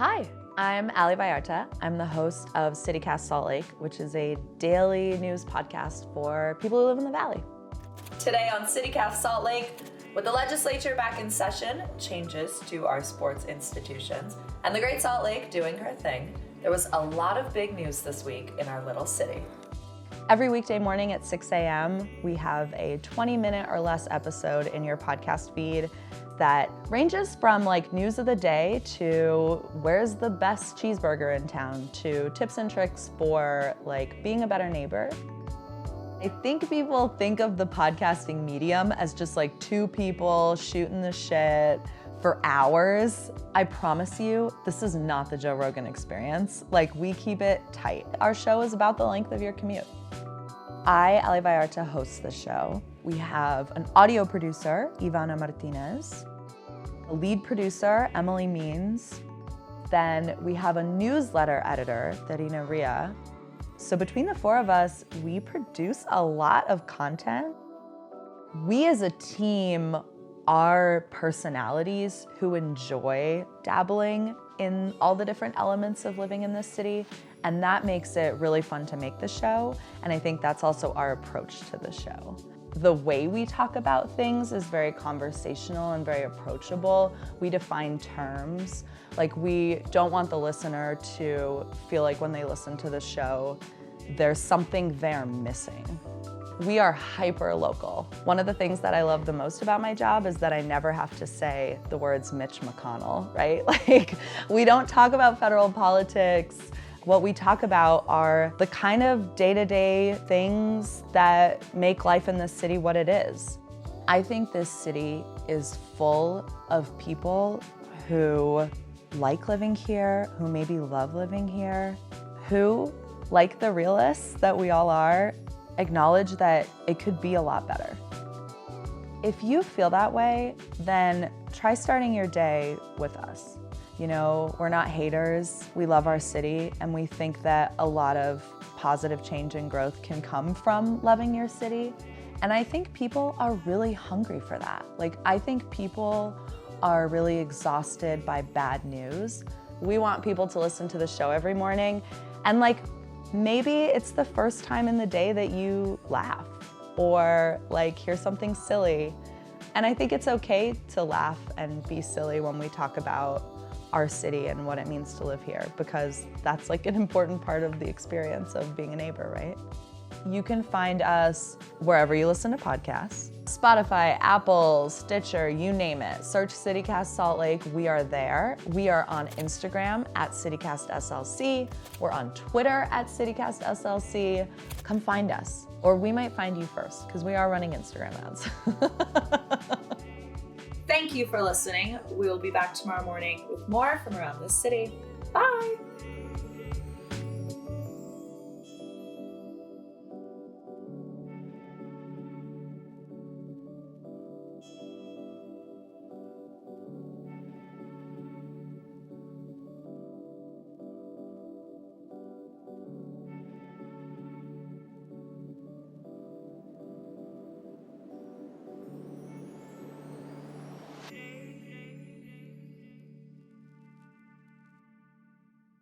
Hi, I'm Ali Vallarta. I'm the host of CityCast Salt Lake, which is a daily news podcast for people who live in the Valley. Today on CityCast Salt Lake, with the legislature back in session, changes to our sports institutions, and the Great Salt Lake doing her thing, there was a lot of big news this week in our little city. Every weekday morning at 6 a.m., we have a 20-minute or less episode in your podcast feed that ranges from like news of the day to where's the best cheeseburger in town to tips and tricks for like being a better neighbor. I think people think of the podcasting medium as just like two people shooting the shit for hours. I promise you, this is not the Joe Rogan experience. Like, we keep it tight. Our show is about the length of your commute. I, Ali Vallarta, host the show. We have an audio producer, Ivana Martinez, a lead producer, Emily Means. Then we have a newsletter editor, Darina Ria. So between the four of us, we produce a lot of content. We as a team are personalities who enjoy dabbling in all the different elements of living in this city, and that makes it really fun to make the show, and I think that's also our approach to the show. The way we talk about things is very conversational and very approachable. We define terms. Like, we don't want the listener to feel like when they listen to the show, there's something they're missing. We are hyper local. One of the things that I love the most about my job is that I never have to say the words Mitch McConnell, right? Like, we don't talk about federal politics. What we talk about are the kind of day-to-day things that make life in this city what it is. I think this city is full of people who like living here, who maybe love living here, who, like the realists that we all are, acknowledge that it could be a lot better. If you feel that way, then try starting your day with us. You know, we're not haters, we love our city, and we think that a lot of positive change and growth can come from loving your city. And I think people are really hungry for that. Like, I think people are really exhausted by bad news. We want people to listen to the show every morning, and like, maybe it's the first time in the day that you laugh or like hear something silly. And I think it's okay to laugh and be silly when we talk about our city and what it means to live here, because that's like an important part of the experience of being a neighbor, right? You can find us wherever you listen to podcasts. Spotify, Apple, Stitcher, you name it. Search CityCast Salt Lake, we are there. We are on Instagram at CityCastSLC. We're on Twitter at CityCastSLC. Come find us, or we might find you first, because we are running Instagram ads. Thank you for listening. We will be back tomorrow morning with more from around this city. Bye!